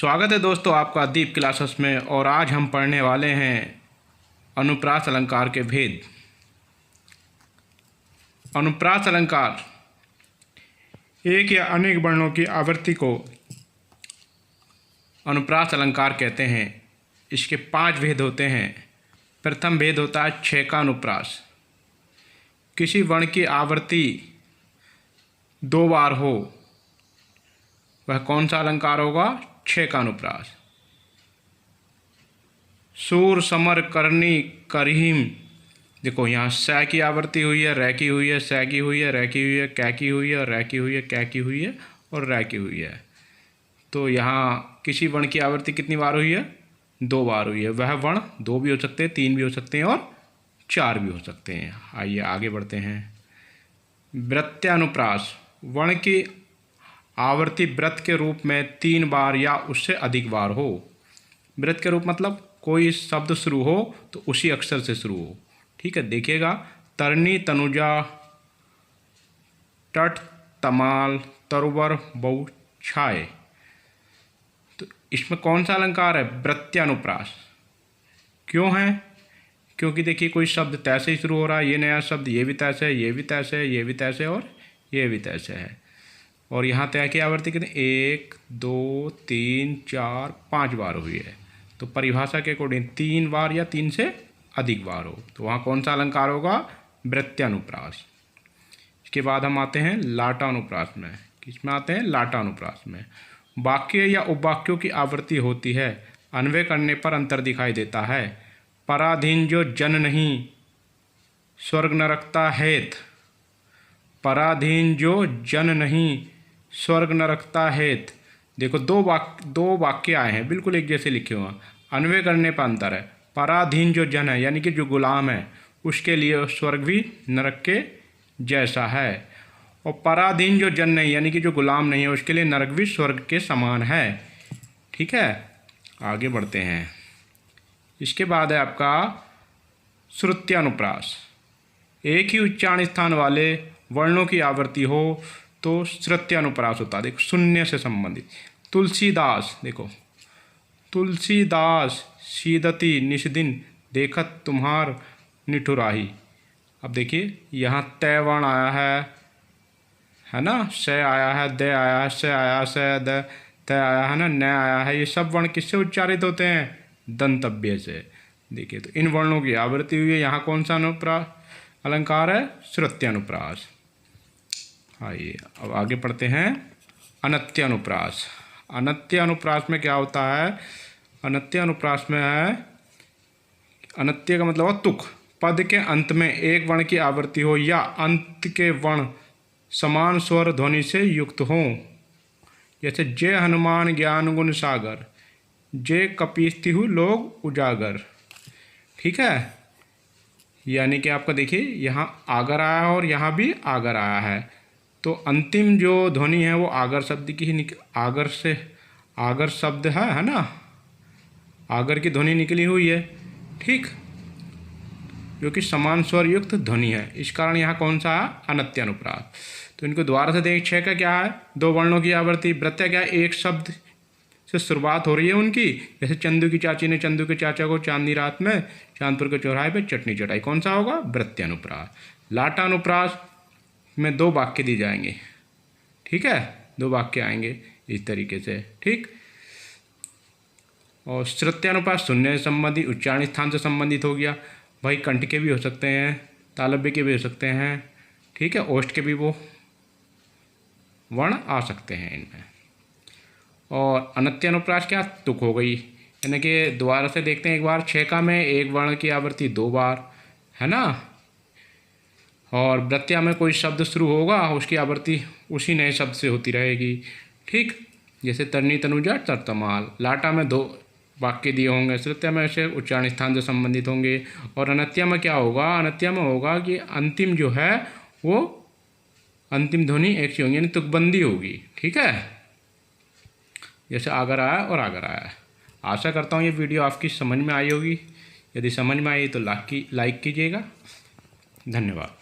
स्वागत है दोस्तों आपका दीप क्लासेस में। और आज हम पढ़ने वाले हैं अनुप्रास अलंकार के भेद। अनुप्रास अलंकार एक या अनेक वर्णों की आवृत्ति को अनुप्रास अलंकार कहते हैं। इसके 5 भेद होते हैं। प्रथम भेद होता है 6 का अनुप्रास। किसी वर्ण की आवृत्ति 2 बार हो वह कौन सा अलंकार होगा? 6 का अनुप्रास। सूर समर करनी करहीम, देखो यहाँ स की आवृत्ति हुई है, रै की हुई है, स की हुई है, रै की हुई है, कै की हुई है, रै की हुई है, कै की हुई है और रै की हुई है। तो यहाँ किसी वर्ण की आवृत्ति कितनी बार हुई है? 2 बार हुई है। वह वर्ण 2 भी हो सकते हैं, 3 भी हो सकते हैं और 4 भी हो सकते हैं। आइए आगे बढ़ते हैं। वृत्यानुप्रास वर्ण की आवृत्ति वृत्त के रूप में 3 बार या उससे अधिक बार हो। वृत्त के रूप मतलब कोई शब्द शुरू हो तो उसी अक्षर से शुरू हो। ठीक है, देखिएगा तरनी तनुजा टट तमाल तरुवर बहु छाए। तो इसमें कौन सा अलंकार है? वृत्यानुप्रास। क्यों है? क्योंकि देखिए कोई शब्द तय से ही शुरू हो रहा है। ये नया शब्द ये भी तय से है, ये भी तय से है, ये भी तय से और ये भी तय से है। और यहाँ तय की आवृत्ति कितनी? 1 2 3 4 5 बार हुई है। तो परिभाषा के अकॉर्डिंग 3 बार या 3 से अधिक बार हो तो वहाँ कौन सा अलंकार होगा? वृत्यानुप्रास। इसके बाद हम आते हैं लाटानुप्रास में। किसमें आते हैं? लाटानुप्रास में। वाक्य या उपवाक्यों की आवृत्ति होती है। अन्वय करने पर अंतर दिखाई देता है। पराधीन जो जन नहीं स्वर्ग न रखता हेत। पराधीन जो जन नहीं स्वर्ग न रखता हेत। देखो दो वाक्य आए हैं, बिल्कुल एक जैसे लिखे हुए हैं। अन्वय करने पर अंतर है। पराधीन जो जन है यानी कि जो गुलाम है उसके लिए स्वर्ग भी नरक के जैसा है। और पराधीन जो जन नहीं यानी कि जो गुलाम नहीं है उसके लिए नरक भी स्वर्ग के समान है। ठीक है, आगे बढ़ते हैं। इसके बाद है आपका श्रुत्यानुप्रास। एक ही उच्चारण स्थान वाले वर्णों की आवृत्ति हो तो श्रुत्यानुप्रास होता है। देखो शून्य से संबंधित। तुलसीदास, देखो तुलसीदास सीदती निषदिन देखत तुम्हार निठुराही। अब देखिए यहाँ तय वर्ण आया है ना, स आया है, द आया है, स आया, स द तय आया है ना, न आया है। ये सब वर्ण किससे उच्चारित होते हैं? दंतव्य से। देखिए तो इन वर्णों की आवृत्ति हुई है। यहाँ कौन सा अनुप्रास अलंकार है? श्रुत्यानुप्रास। आइए अब आगे पढ़ते हैं अनत्यानुप्रास। अनत्यानुप्रास में क्या होता है? अनत्यानुप्रास में है, अनत्य का मतलब है तुक। पद के अंत में एक वर्ण की आवृत्ति हो या अंत के वर्ण समान स्वर ध्वनि से युक्त हो। जैसे जय हनुमान ज्ञान गुण सागर, जय कपीस्तिहु लोग उजागर। ठीक है, यानी कि आपका देखिए यहाँ आगर आया है और यहाँ भी आगर आया है। तो अंतिम जो ध्वनि है वो आगर शब्द की ही आगर से आगर शब्द है ना, आगर की ध्वनि निकली हुई है। ठीक, जो कि समान स्वर युक्त ध्वनि है। इस कारण यहाँ कौन सा है? अनत्यानुप्रास। तो इनको दोबारा से देख। 6 का क्या है? 2 वर्णों की आवृत्ति। वृत्य क्या है? एक शब्द से शुरुआत हो रही है उनकी। जैसे चंदू की चाची ने चंदू के चाचा को चांदनी रात में चांदपुर के चौराहे पे चटनी चटाई। कौन सा होगा? वृत्यानुप्रास। लाटानुप्रास में 2 वाक्य दिए जाएंगे। ठीक है, 2 वाक्य आएंगे इस तरीके से। ठीक, और श्रुत्यानुप्रास शून्य से संबंधित, उच्चारण स्थान से संबंधित हो गया। भाई कंठ के भी हो सकते हैं, तालव्य के भी हो सकते हैं। ठीक है, ओष्ठ के भी वो वर्ण आ सकते हैं इनमें। और अनत्यानुप्रास क्या? तुक हो गई। यानी कि दोबारा से देखते हैं एक बार। 6 का में एक वर्ण की आवृत्ति 2 बार है ना। और वृत्या में कोई शब्द शुरू होगा उसकी आवृत्ति उसी नए शब्द से होती रहेगी। ठीक, जैसे तरनी तनुजा तरतमाल। लाटा में 2 वाक्य दिए होंगे। श्रुत्या में ऐसे उच्चारण स्थान से संबंधित होंगे। और अनत्या में क्या होगा? अनत्या में होगा कि अंतिम जो है वो अंतिम ध्वनि एक सी होगी, यानी तुकबंदी होगी। ठीक है, जैसे आगर आया और आगर आया। आशा करता हूँ ये वीडियो आपकी समझ में आई होगी। यदि समझ में आई तो लाइक कीजिएगा। धन्यवाद।